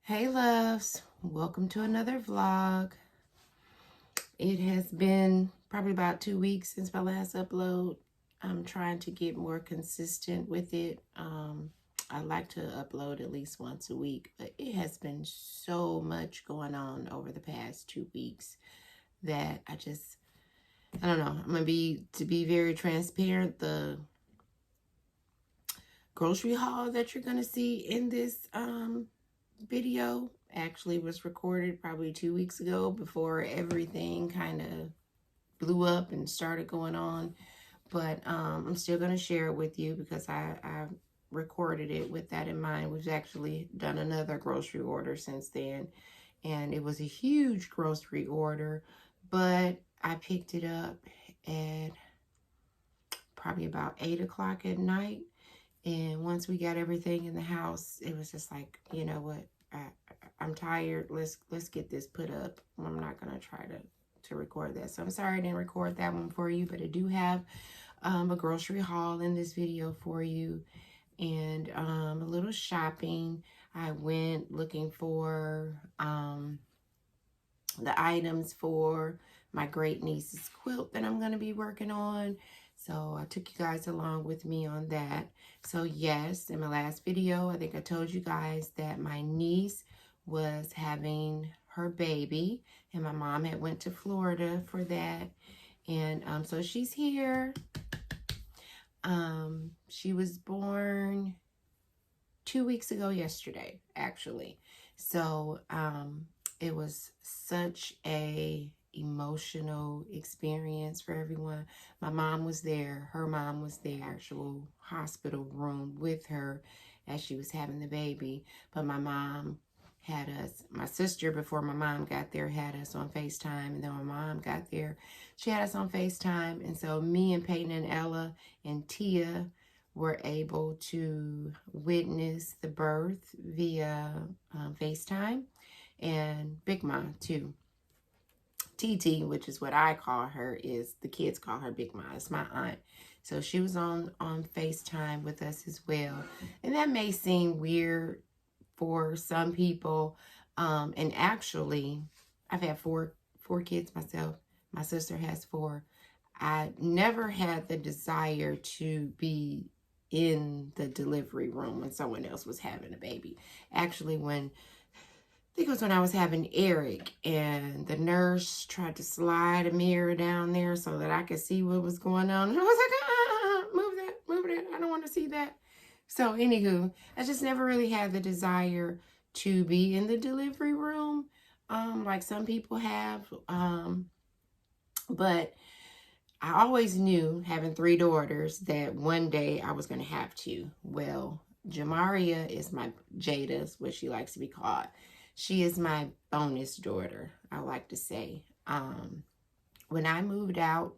Hey loves, welcome to another vlog. It has been probably about 2 weeks since my last upload. I'm trying to get more consistent with it. I like to upload at least once a week, but it has been so much going on over the past 2 weeks that I don't know. To be very transparent, the grocery haul that you're gonna see in this video actually was recorded probably 2 weeks ago before everything kind of blew up and started going on. But I'm still going to share it with you because I recorded it with that in mind. We've actually done another grocery order since then, and it was a huge grocery order, but I picked it up at probably about 8 o'clock at night. And once we got everything in the house, it was just like, you know what, I'm tired. Let's get this put up. I'm not gonna try to record that. So I'm sorry I didn't record that one for you, but I do have a grocery haul in this video for you, and a little shopping. I went looking for the items for my great niece's quilt that I'm going to be working on. So I took you guys along with me on that. So yes, in my last video, I think I told you guys that my niece was having her baby, and my mom had went to Florida for that. And so she's here. She was born 2 weeks ago yesterday, actually. So it was such a emotional experience for everyone. My mom was there. Her mom was there, actual hospital room with her as she was having the baby. But my mom had us, my sister, before my mom got there, had us on FaceTime. And then when my mom got there, she had us on FaceTime. And so me and Peyton and Ella and Tia were able to witness the birth via FaceTime. And Big Mom too. TT, which is what I call her, is the kids call her Big Mom. It's my aunt. So she was on FaceTime with us as well. And that may seem weird for some people. And actually, I've had four kids myself. My sister has 4. I never had the desire to be in the delivery room when someone else was having a baby. Actually, I think it was when I was having Eric, and the nurse tried to slide a mirror down there so that I could see what was going on. And I was like, move that. I don't want to see that. So anywho, I just never really had the desire to be in the delivery room like some people have. But I always knew, having 3 daughters, that one day I was going to have to. Well, Jamaria is Jada's what she likes to be called. She is my bonus daughter, I like to say. When I moved out,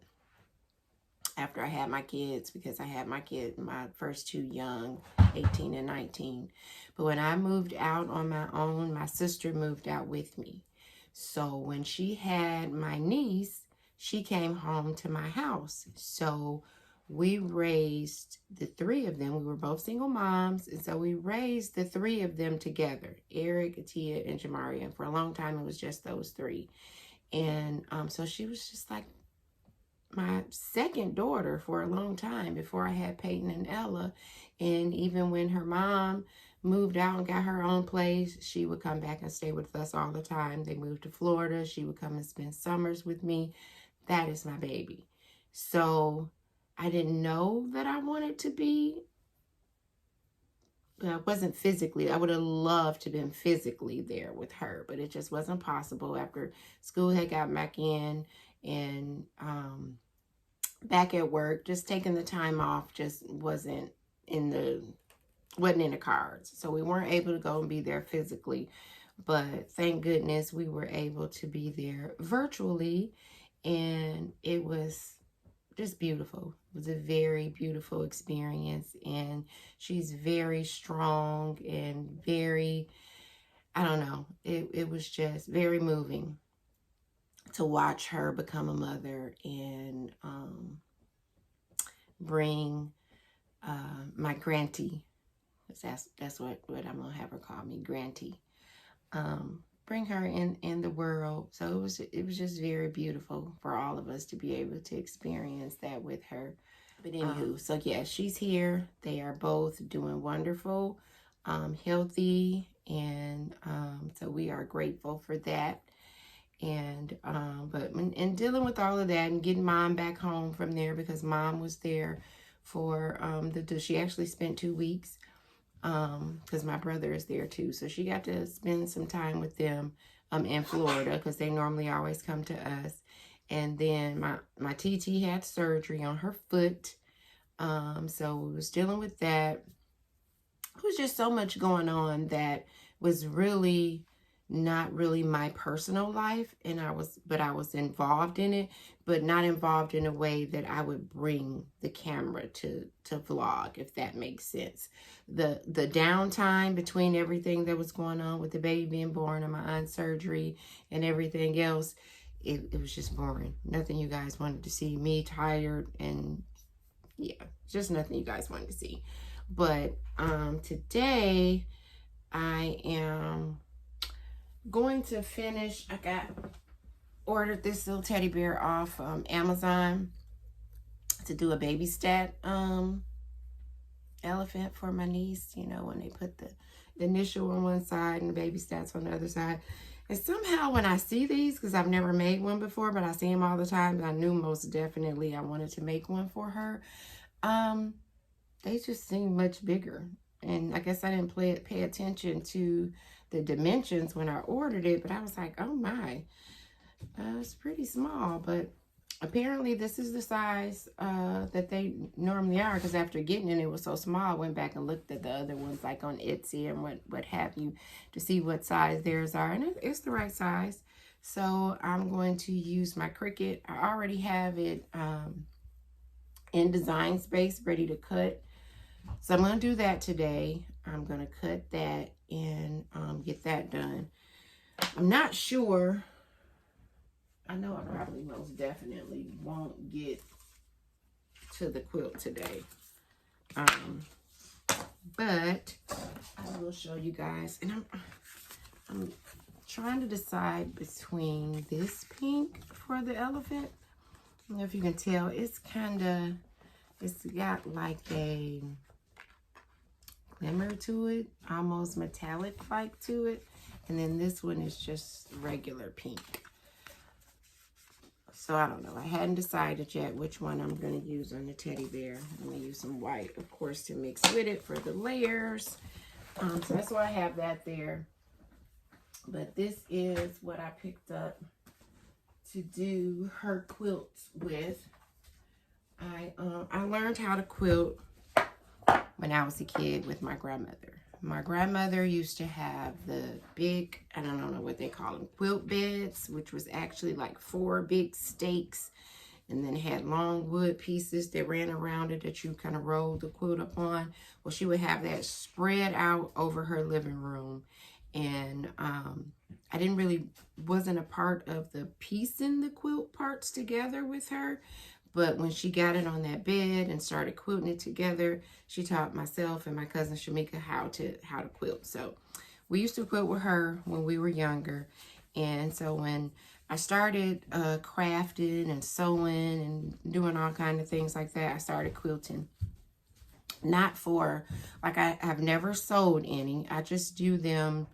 after I had my kids, because I had my first 2 young, 18 and 19. But when I moved out on my own, my sister moved out with me. So when she had my niece, she came home to my house. So we raised the 3 of them. We were both single moms. And so we raised the 3 of them together, Eric, Tia, and Jamaria. And for a long time, it was just those 3. And so she was just like my second daughter for a long time before I had Peyton and Ella. And even when her mom moved out and got her own place, she would come back and stay with us all the time. They moved to Florida. She would come and spend summers with me. That is my baby. So I didn't know that I wanted to be. I wasn't physically. I would have loved to have been physically there with her, but it just wasn't possible after school had got back in, and back at work. Just taking the time off just wasn't in the cards. So we weren't able to go and be there physically, but thank goodness we were able to be there virtually. And it was just beautiful. It was a very beautiful experience. And she's very strong and very, I don't know, it was just very moving to watch her become a mother and bring my grantee. That's what I'm going to have her call me, grantee. bring her in the world. So it was just very beautiful for all of us to be able to experience that with her. But anywho, so yeah, she's here. They are both doing wonderful, healthy, and so we are grateful for that. And but in dealing with all of that and getting mom back home from there, because mom was there for she actually spent 2 weeks, because my brother is there too, so she got to spend some time with them in Florida, because they normally always come to us. And then my TT had surgery on her foot, so we was dealing with that. It was just so much going on that was really not really my personal life, and I was involved in it, but not involved in a way that I would bring the camera to vlog, if that makes sense. The downtime between everything that was going on with the baby being born and my aunt's surgery and everything else, it was just boring. Nothing you guys wanted to see. Me tired, and yeah, just nothing you guys wanted to see. But today I am going to finish. I ordered this little teddy bear off Amazon to do a baby stat elephant for my niece. You know, when they put the initial on one side and the baby stats on the other side. And somehow when I see these, because I've never made one before, but I see them all the time, and I knew most definitely I wanted to make one for her, they just seem much bigger. And I guess I didn't pay attention to the dimensions when I ordered it, but I was like, oh my, it's pretty small. But apparently this is the size that they normally are, because after getting it was so small, I went back and looked at the other ones, like on Etsy and what have you, to see what size theirs are, and it's the right size. So I'm going to use my Cricut. I already have it in Design Space ready to cut, so I'm going to do that today. I'm going to cut that and get that done. I'm not sure. I know I probably most definitely won't get to the quilt today. But I will show you guys. And I'm trying to decide between this pink for the elephant. I don't know if you can tell. It's got like a glimmer to it, almost metallic like to it. And then this one is just regular pink. So I don't know. I hadn't decided yet which one I'm going to use on the teddy bear. I'm going to use some white, of course, to mix with it for the layers. So that's why I have that there. But this is what I picked up to do her quilt with. I learned how to quilt when I was a kid with my grandmother. My grandmother used to have the big, I don't know what they call them, quilt beds, which was actually like 4 big stakes, and then had long wood pieces that ran around it that you kind of rolled the quilt up on. Well, she would have that spread out over her living room. And I wasn't a part of the piecing the quilt parts together with her. But when she got it on that bed and started quilting it together, she taught myself and my cousin Shamika how to quilt. So we used to quilt with her when we were younger. And so when I started crafting and sewing and doing all kinds of things like that, I started quilting. Not for, like, I've never sewed any. I just do them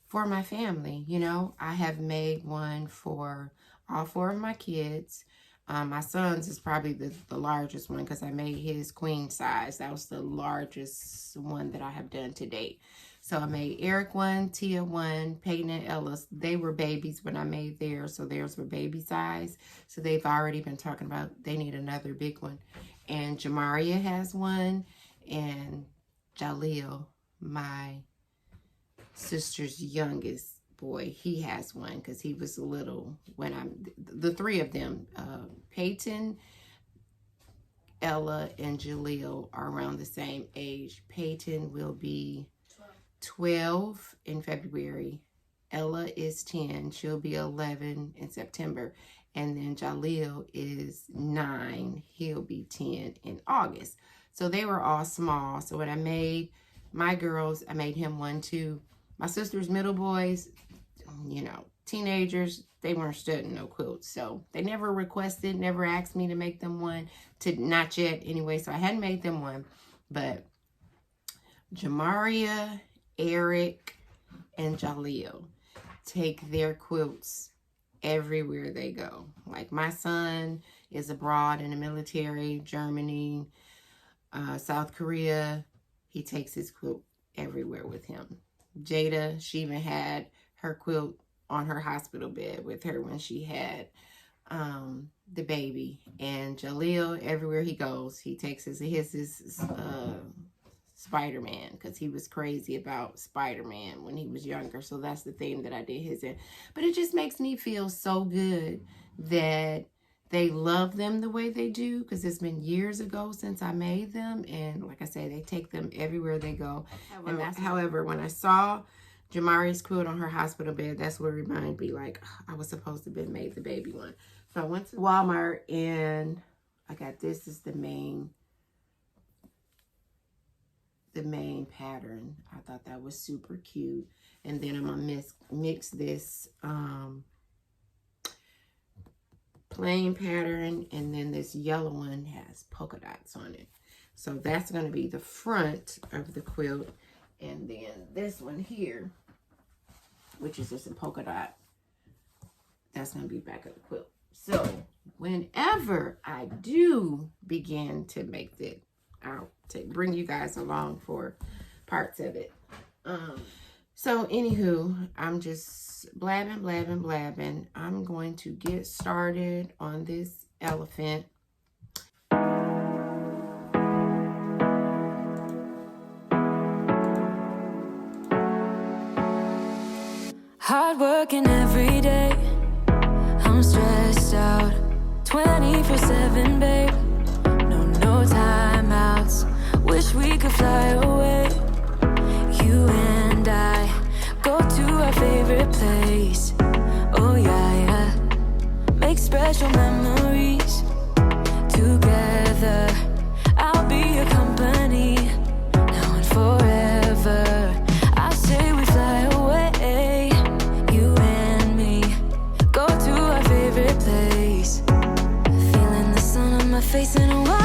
for my family, you know. I have made one for all 4 of my kids. My son's is probably the largest one, because I made his queen size. That was the largest one that I have done to date. So I made Eric one, Tia one, Peyton and Ellis. They were babies when I made theirs, so theirs were baby size. So they've already been talking about they need another big one. And Jamaria has one, and Jaleel, my sister's youngest boy, he has one, because he was little when the 3 of them, Peyton, Ella, and Jaleel are around the same age. Peyton will be 12 in February. Ella is 10. She'll be 11 in September. And then Jaleel is 9. He'll be 10 in August. So they were all small. So when I made my girls, I made him one too. My sister's middle boys, you know, teenagers, they weren't studying no quilts. So they never requested, never asked me to make them one. Not yet anyway, so I hadn't made them one. But Jamaria, Eric, and Jaleel take their quilts everywhere they go. Like my son is abroad in the military, Germany, South Korea. He takes his quilt everywhere with him. Jada, she even had her quilt on her hospital bed with her when she had the baby. And Jaleel, everywhere he goes, he takes his Spider-Man, because he was crazy about Spider-Man when he was younger. So that's the theme that I did his in. But it just makes me feel so good that they love them the way they do, because it's been years ago since I made them. And like I say, they take them everywhere they go. However, when I saw Jamari's quilt on her hospital bed, that's what reminded me, like, I was supposed to have been made the baby one. So I went to Walmart and I got this is the main pattern. I thought that was super cute. And then I'm gonna mix this plain pattern, and then this yellow one has polka dots on it. So that's gonna be the front of the quilt. And then this one here, which is just a polka dot, that's gonna be back of the quilt. So whenever I do begin to make it, I'll bring you guys along for parts of it. So anywho, I'm just blabbing. I'm going to get started on this elephant. Hard working every day, I'm stressed out 24/7, babe. No timeouts, wish we could fly away. You and I go to our favorite place. Oh yeah, make special memories together. I'll be your company now and forever. I say we fly away, you and me, go to our favorite place. Feeling the sun on my face in Hawaii.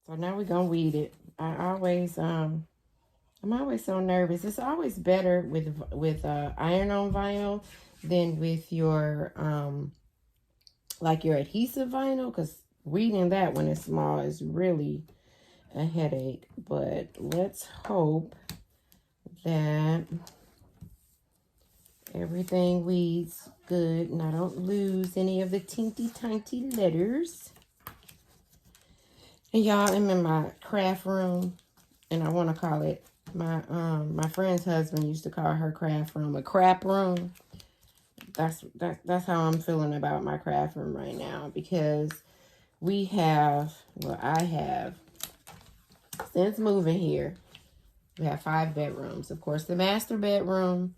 So now we're gonna weed it. I'm always so nervous. It's always better with iron-on vinyl than with your like your adhesive vinyl, because weeding that when it's small is really a headache. But let's hope that everything weeds good and I don't lose any of the teensy tiny letters. And y'all, I'm in my craft room, and I want to call it, my friend's husband used to call her craft room a crap room. That's how I'm feeling about my craft room right now, because I have, since moving here, we have 5 bedrooms. Of course, the master bedroom,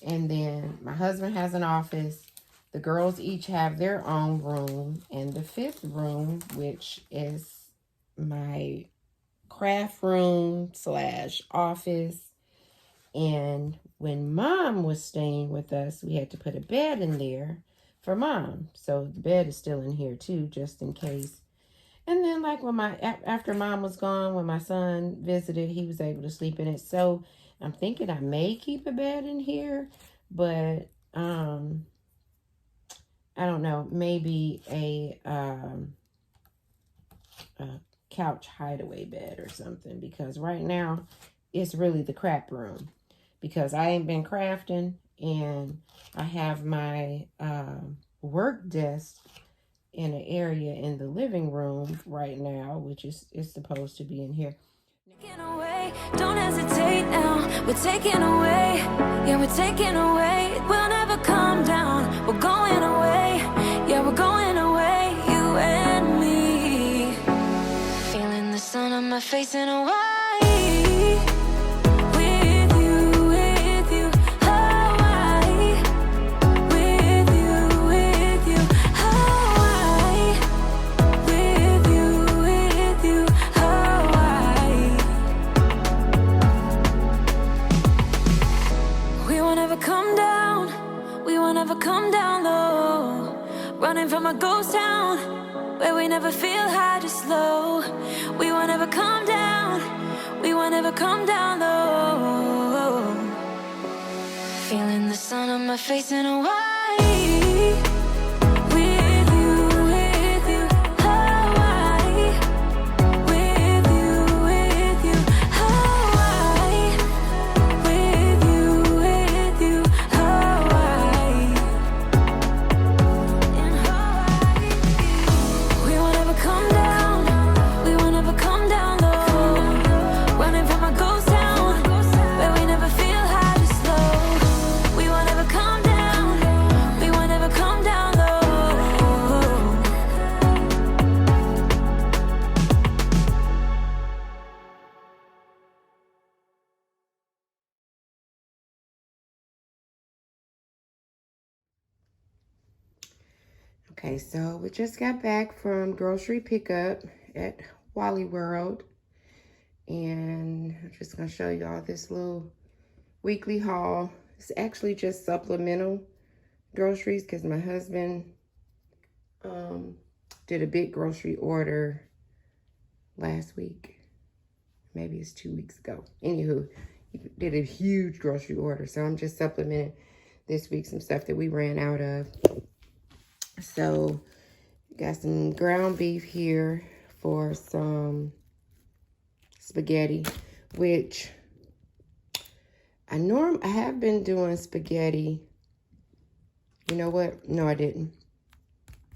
and then my husband has an office. The girls each have their own room, and the 5th room, which is my craft room / office. And when Mom was staying with us, we had to put a bed in there for Mom. So the bed is still in here too, just in case. And then like after Mom was gone, when my son visited, he was able to sleep in it. So I'm thinking I may keep a bed in here, but I don't know, maybe a couch hideaway bed or something, because right now it's really the crap room, because I ain't been crafting, and I have my work desk in an area in the living room right now, which is supposed to be in here. Away, don't hesitate now. We're taking away, yeah, we're taking away. We'll never come down. We're going away, yeah, we're going away. You and me, feeling the sun on my face in Hawaii. Come down low, running from a ghost town where we never feel high, just low. We won't ever come down, we won't ever come down low. Feeling the sun on my face in Hawaii. Okay, so we just got back from grocery pickup at Wally World. And I'm just going to show you all this little weekly haul. It's actually just supplemental groceries because my husband did a big grocery order last week. Maybe it's 2 weeks ago. Anywho, he did a huge grocery order. So I'm just supplementing this week some stuff that we ran out of. So, got some ground beef here for some spaghetti, which I have been doing spaghetti. You know what? No, I didn't.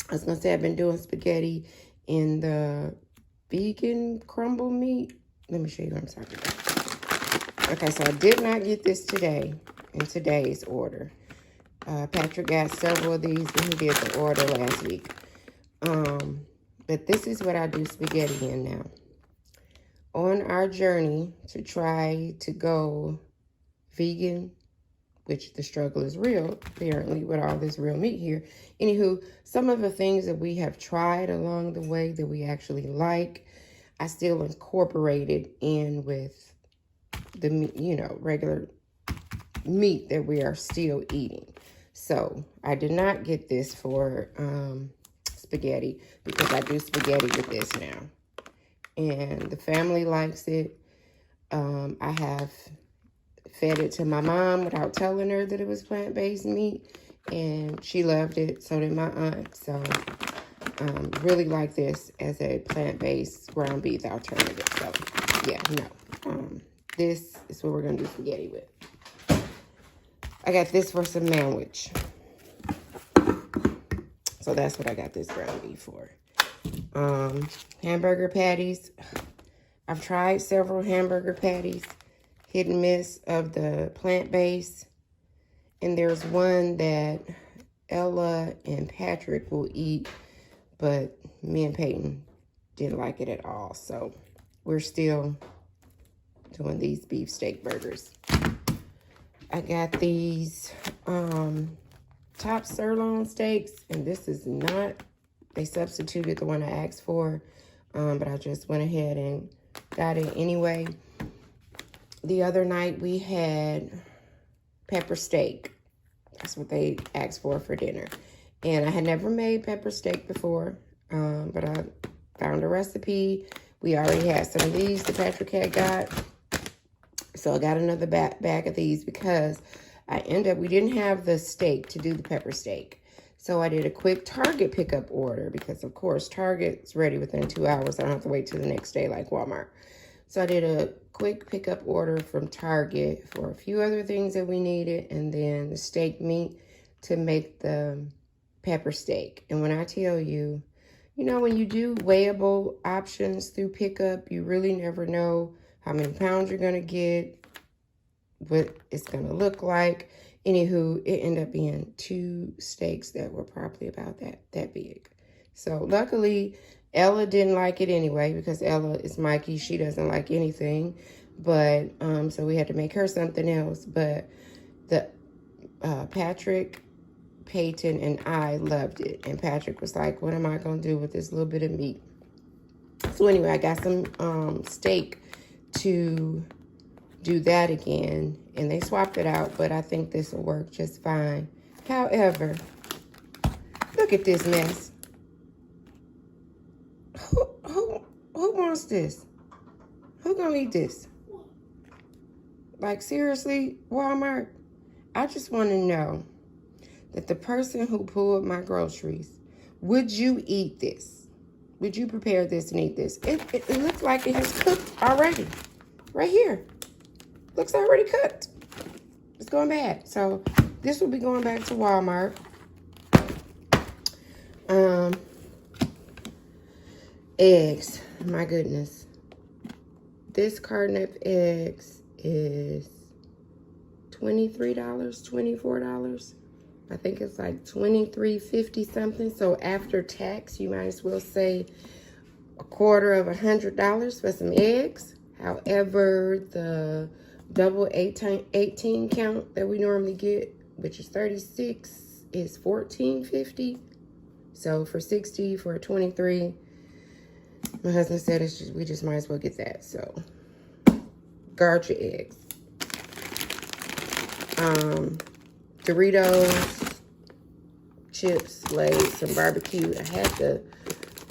I was going to say I've been doing spaghetti in the vegan crumble meat. Let me show you what I'm talking about. Okay, so I did not get this today in today's order. Patrick got several of these and he did the order last week. But this is what I do spaghetti in now. On our journey to try to go vegan, which the struggle is real, apparently, with all this real meat here. Anywho, some of the things that we have tried along the way that we actually like, I still incorporated in with the, regular meat that we are still eating. So I did not get this for spaghetti because I do spaghetti with this now. And the family likes it. I have fed it to my mom without telling her that it was plant-based meat. And she loved it. So did my aunt. So really like this as a plant-based ground beef alternative. So yeah, no. This is what we're going to do spaghetti with. I got this for some sandwich. So that's what I got this ground beef for. Hamburger patties. I've tried several hamburger patties. Hit and miss of the plant-based. And there's one that Ella and Patrick will eat. But me and Peyton didn't like it at all. So we're still doing these beefsteak burgers. I got these top sirloin steaks, and this is not, they substituted the one I asked for, but I just went ahead and got it anyway. The other night we had pepper steak. That's what they asked for dinner. And I had never made pepper steak before, but I found a recipe. We already had some of these that Patrick had got. So I got another bag of these because we didn't have the steak to do the pepper steak. So I did a quick Target pickup order because, of course, Target's ready within 2 hours. I don't have to wait till the next day like Walmart. So I did a quick pickup order from Target for a few other things that we needed. And then the steak meat to make the pepper steak. And when I tell you, You know, when you do weighable options through pickup, you really never know how many pounds you're going to get, what it's going to look like. Anywho, it ended up being 2 steaks that were probably about that big. So luckily, Ella didn't like it anyway, because Ella is Mikey. She doesn't like anything. But, so we had to make her something else. But the Patrick, Peyton, and I loved it. And Patrick was like, what am I going to do with this little bit of meat? So anyway, I got some steak to do that again. And they swapped it out, but I think this will work just fine. However, look at this mess. Who wants this? Who gonna eat this? Like, seriously, Walmart? I just want to know that the person who pulled my groceries, would you eat this? Would you prepare this and eat this? It looks like it has cooked already. Right here. Looks already cooked. It's going bad. So this will be going back to Walmart. Eggs. My goodness. This carton of eggs is $23, $24. I think it's like $23.50 something. So after tax, you might as well say $250 for some eggs. However, the double 18 count that we normally get, which is 36, is $14.50. So for 60, for 23, my husband said we just might as well get that. So guard your eggs. Doritos, chips, Lay's, some barbecue. I had the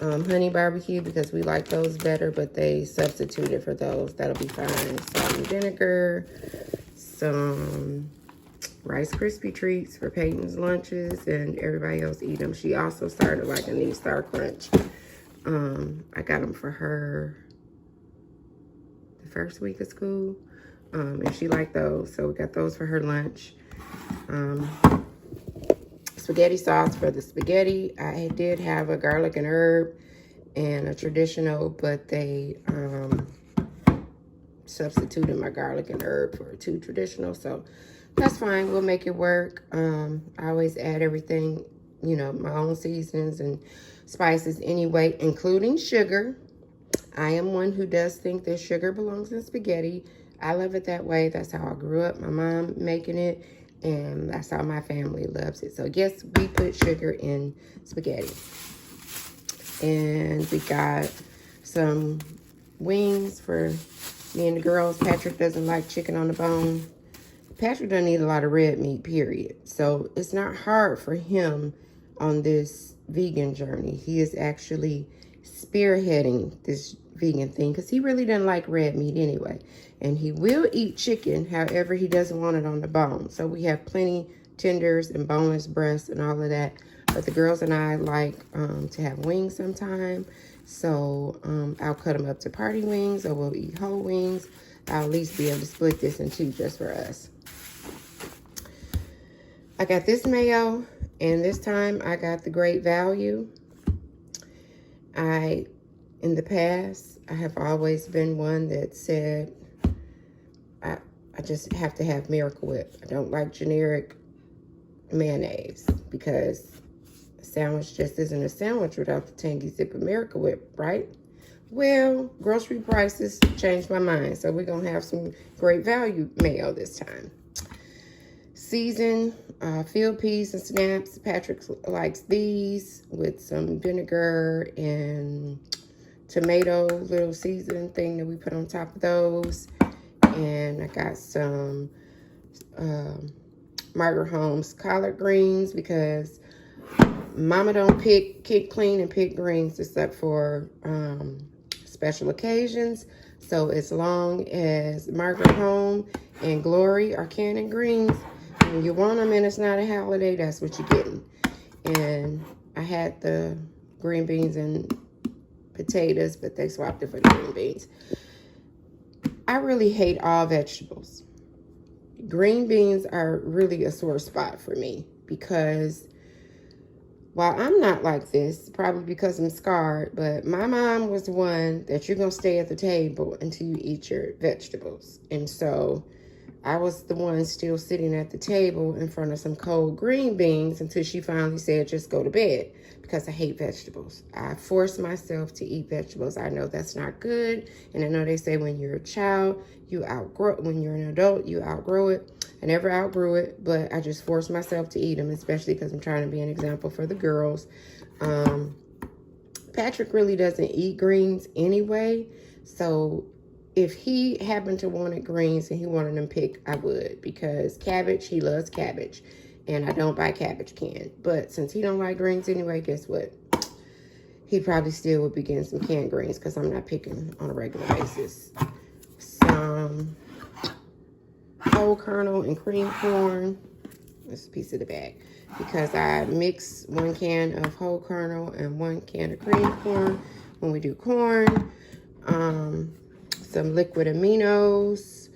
honey barbecue because we like those better, but they substituted for those. That'll be fine. Salt and vinegar, some Rice Krispie treats for Peyton's lunches, and everybody else eat them. She also started liking these Star Crunch. I got them for her the first week of school, and she liked those, so we got those for her lunch. Spaghetti sauce for the spaghetti. I did have a garlic and herb and a traditional, but they substituted my garlic and herb for 2 traditional, so that's fine. We'll make it work. I always add everything, you know, my own seasons and spices anyway, including sugar. I am one who does think that sugar belongs in spaghetti. I love it that way. That's how I grew up, my mom making it, and that's how my family loves it. So yes, we put sugar in spaghetti. And we got some wings for me and the girls. Patrick doesn't like chicken on the bone. Patrick doesn't eat a lot of red meat, period. So it's not hard for him on this vegan journey. He is actually spearheading this vegan thing because he really doesn't like red meat anyway. And he will eat chicken, however, he doesn't want it on the bone. So we have plenty tenders and boneless breasts and all of that. But the girls and I like to have wings sometime. So I'll cut them up to party wings, or we'll eat whole wings. I'll at least be able to split this in 2 just for us. I got this mayo, and this time I got the Great Value. In the past, I have always been one that said, I just have to have Miracle Whip. I don't like generic mayonnaise because a sandwich just isn't a sandwich without the tangy zip of Miracle Whip, right? Well, grocery prices changed my mind, so we're going to have some Great Value mayo this time. Seasoned field peas and snaps. Patrick likes these with some vinegar and tomato little seasoning thing that we put on top of those. And I got some Margaret Holmes collard greens because Mama don't pick clean and pick greens except for special occasions. So as long as Margaret Home and Glory are canning greens, when you want them and it's not a holiday, that's what you're getting. And I had the green beans and potatoes, but they swapped it for the green beans. I really hate all vegetables. Green beans are really a sore spot for me because while I'm not like this, probably because I'm scarred, but my mom was the one that you're going to stay at the table until you eat your vegetables. And so I was the one still sitting at the table in front of some cold green beans until she finally said, just go to bed, because I hate vegetables. I force myself to eat vegetables. I know that's not good. And I know they say when you're a child, when you're an adult, you outgrow it. I never outgrew it, but I just forced myself to eat them, especially because I'm trying to be an example for the girls. Patrick really doesn't eat greens anyway, so if he happened to wanted greens and he wanted them picked, I would, because cabbage, he loves cabbage, and I don't buy cabbage canned. But since he don't like greens anyway, guess what? He probably still would be getting some canned greens because I'm not picking on a regular basis. Some whole kernel and cream corn. That's a piece of the bag, because I mix 1 can of whole kernel and 1 can of cream corn when we do corn. Some liquid aminos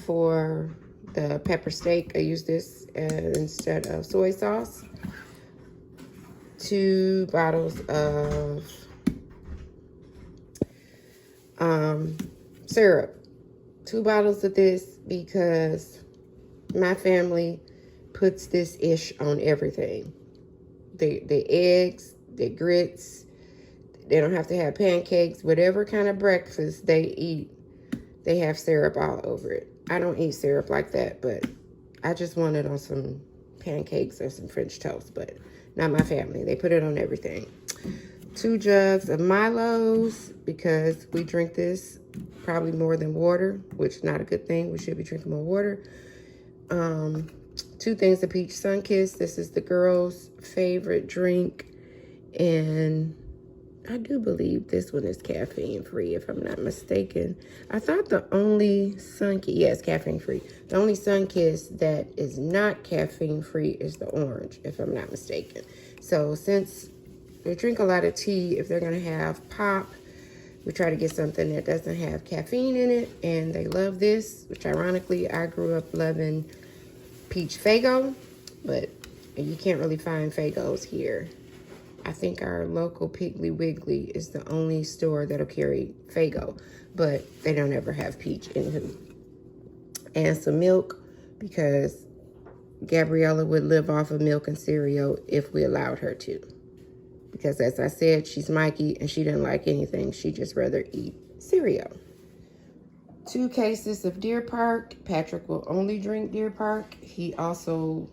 for the pepper steak. I use this instead of soy sauce. 2 bottles of syrup. 2 bottles of this because my family puts this ish on everything. The eggs, the grits, they don't have to have pancakes. Whatever kind of breakfast they eat, they have syrup all over it. I don't eat syrup like that, but I just want it on some pancakes or some French toast, but not my family. They put it on everything. 2 jugs of Milos, because we drink this probably more than water, which is not a good thing. We should be drinking more water. 2 things of peach Sunkiss. This is the girls' favorite drink, and I do believe this one is caffeine free, if I'm not mistaken. I thought the only Sunkiss, yes, caffeine free. The only Sunkiss that is not caffeine free is the orange, if I'm not mistaken. So since they drink a lot of tea, if they're gonna have pop, we try to get something that doesn't have caffeine in it, and they love this, which ironically, I grew up loving peach Faygo, but you can't really find Faygos here. I think our local Piggly Wiggly is the only store that'll carry Faygo, but they don't ever have peach in them. And some milk, because Gabriella would live off of milk and cereal if we allowed her to. Because as I said, she's Mikey and she doesn't like anything. She just rather eat cereal. 2 cases of Deer Park. Patrick will only drink Deer Park. He also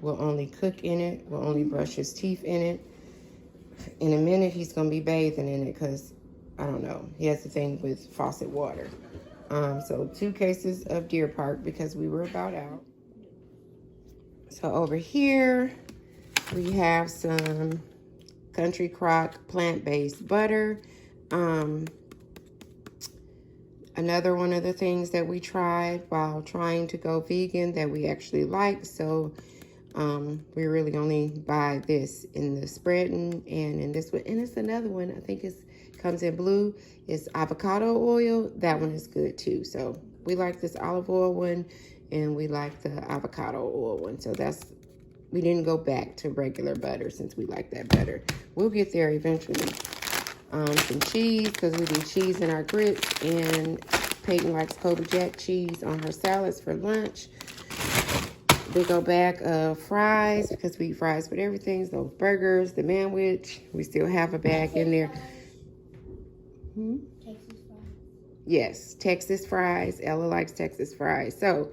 will only cook in it, will only brush his teeth in it. In a minute, he's going to be bathing in it because, I don't know, he has a thing with faucet water. So 2 cases of Deer Park because we were about out. So over here, we have some Country Crock plant-based butter. Another one of the things that we tried while trying to go vegan that we actually like. So we really only buy this in the spreading and in this one. And it's another one, I think it comes in blue. It's avocado oil. That one is good too. So we like this olive oil one and we like the avocado oil one. So we didn't go back to regular butter since we like that better. We'll get there eventually. Some cheese, because we do cheese in our grits, and Peyton likes Kobe Jack cheese on her salads for lunch. Big old bag of fries, because we eat fries with everything. So burgers, the manwich, we still have a bag in there. Texas fries. Yes, Texas fries. Ella likes Texas fries. So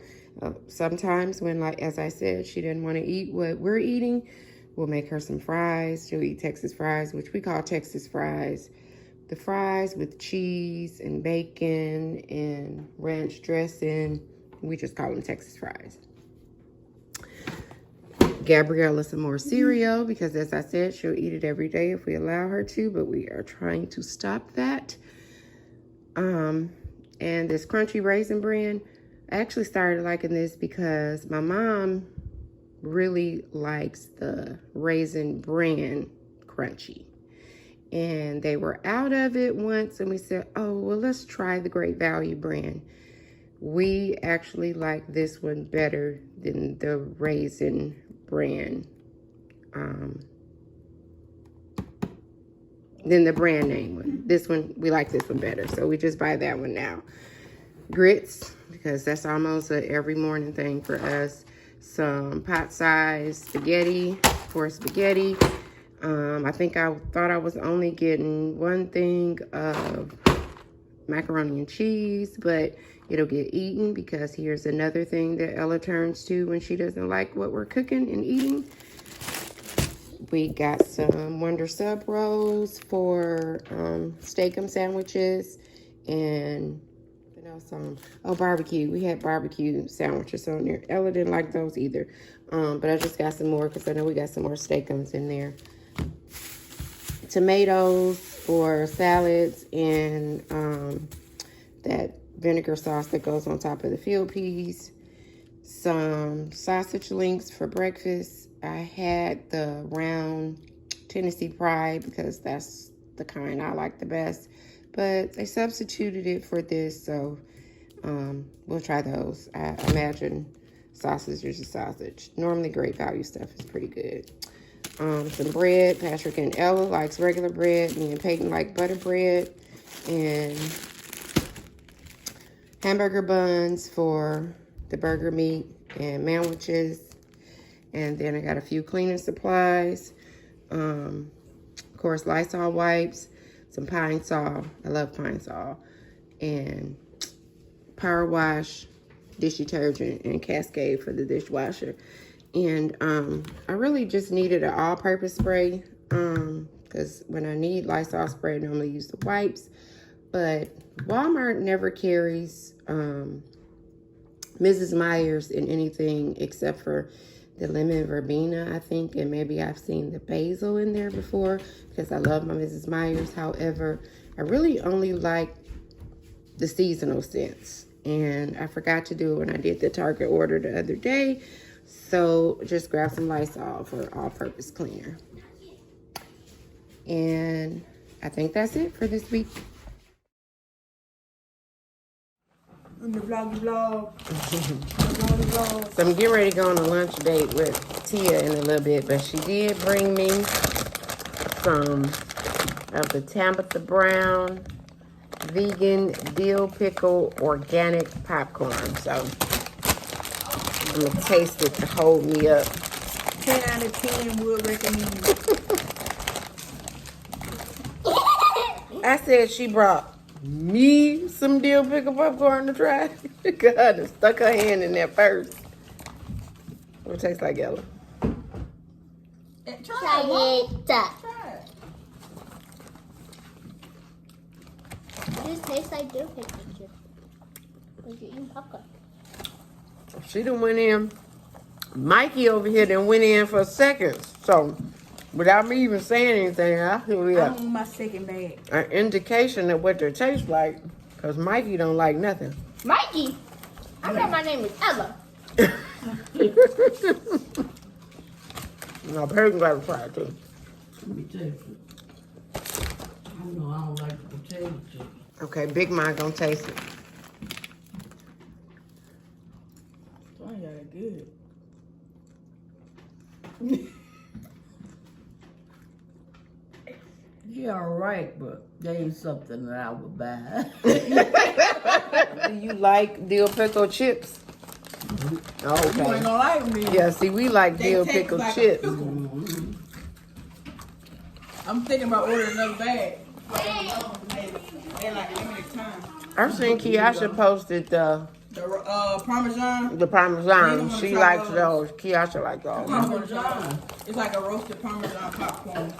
sometimes when, like as I said, she didn't want to eat what we're eating, we'll make her some fries. She'll eat Texas fries, which we call Texas fries. The fries with cheese and bacon and ranch dressing, we just call them Texas fries. Gabriella some more cereal because, as I said, she'll eat it every day if we allow her to, but we are trying to stop that. And this Crunchy Raisin Bran, I actually started liking this because my mom really likes the Raisin Bran Crunchy. And they were out of it once, and we said, oh, well, let's try the Great Value brand. We actually like this one better than the Raisin Bran than the brand name one. This one, we like this one better, so we just buy that one now. Grits, because that's almost a every morning thing for us. Some pot-sized spaghetti for spaghetti. I think I thought I was only getting one thing of macaroni and cheese, but it'll get eaten because here's another thing that Ella turns to when she doesn't like what we're cooking and eating. We got some Wonder Sub rolls for steak-'em sandwiches, and what else oh, barbecue. We had barbecue sandwiches on there. Ella didn't like those either, but I just got some more because I know we got some more steak-'ems in there. Tomatoes for salads, and that vinegar sauce that goes on top of the field peas. Some sausage links for breakfast. I had the round Tennessee Pride because that's the kind I like the best, but they substituted it for this, so we'll try those. I imagine sausage is a sausage. Normally Great Value stuff is pretty good. Some bread. Patrick and Ella likes regular bread. Me and Peyton like butter bread. And hamburger buns for the burger meat and sandwiches. And then I got a few cleaning supplies. Of course, Lysol wipes. Some Pine Sol. I love Pine Sol. And power wash, dish detergent, and Cascade for the dishwasher. And I really just needed an all-purpose spray because when I need Lysol spray, I normally use the wipes. But Walmart never carries Mrs. Meyer's in anything except for the lemon verbena, I think. And maybe I've seen the basil in there before because I love my Mrs. Meyer's. However, I really only like the seasonal scents. And I forgot to do it when I did the Target order the other day. So just grab some Lysol for all-purpose cleaner. And I think that's it for this week. On the vlog. So I'm getting ready to go on a lunch date with Tia in a little bit, but she did bring me some of the Tabitha Brown vegan dill pickle organic popcorn. So I'm going to taste it to hold me up. 10 out of 10 would recommend. I said she brought me some dill pickle popcorn to try. God, and stuck her hand in there first. What it tastes like, Ella? Try it. Try it. This tastes like dill pickle chips. Like you're eating popcorn. She done went in. Mikey over here done went in for seconds. So, without me even saying anything, I feel I'm on my second bag. an indication of what they taste like. Because Mikey don't like nothing. Mikey! I thought my name was Ella. No, Peyton got to try it too. Let me taste it. I know I don't like the potato chips. Okay, Big Mike gonna taste it. I got it good. Yeah, all right, but they ain't something that I would buy. Do you like dill pickle chips? Oh, You ain't okay. gonna like me. Yeah, see, we like They dill taste pickle like a chips. pickle. I'm thinking about ordering another bag. They like limited time. I've seen Kiasha posted the The Parmesan. Parmesan. Yeah, She try likes those. those. Kiasha likes those. Parmesan. It's like a roasted Parmesan popcorn.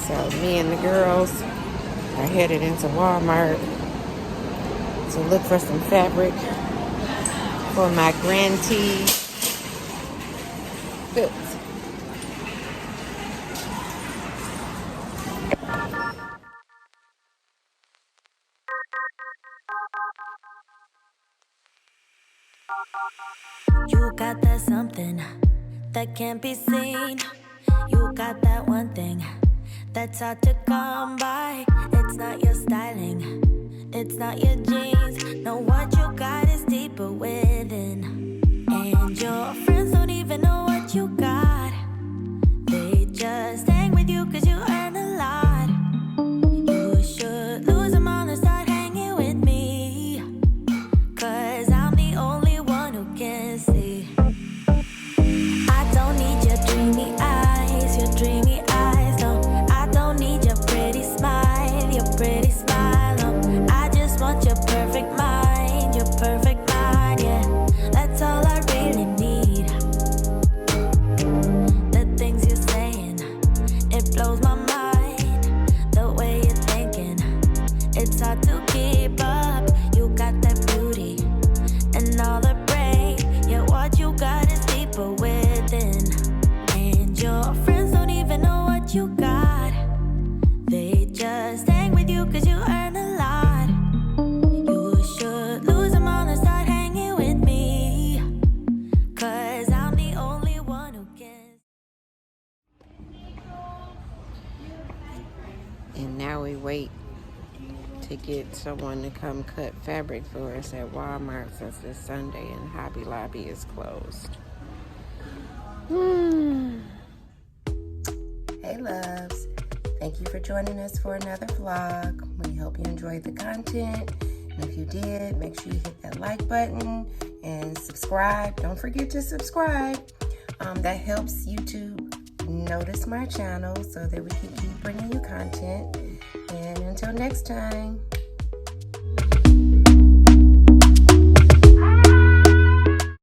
So me and the girls are headed into Walmart to look for some fabric for my grantee quilt. You got that something that can't be seen. You got that one thing that's hard to come by. It's not your styling, it's not your jeans. No, what you got is deeper within. And your friends don't even know what you got. They just hang with you cause you earn a lot. You should lose them all and start hanging with me, cause I'm the only one who can see. I don't need your dreamy eyes, no. I don't need your pretty smile, no. I just want your perfect mind, yeah. That's all I really need. The things you're saying, it blows my mind. The way you're thinking, it's hard to keep up. You got that beauty and all the brain, yeah, what you got is deeper within. And your friends don't even know what you got. They just hang with you cause you earn a lot. You should lose them all and start hanging with me, cause I'm the only one who can. And now we wait to get someone to come cut fabric for us at Walmart since it's Sunday and Hobby Lobby is closed. Hey loves, thank you for joining us for another vlog. We hope you enjoyed the content, and if you did, make sure you hit that like button and subscribe. Don't forget to subscribe. That helps YouTube notice my channel so that we can keep bringing you content. And until next time.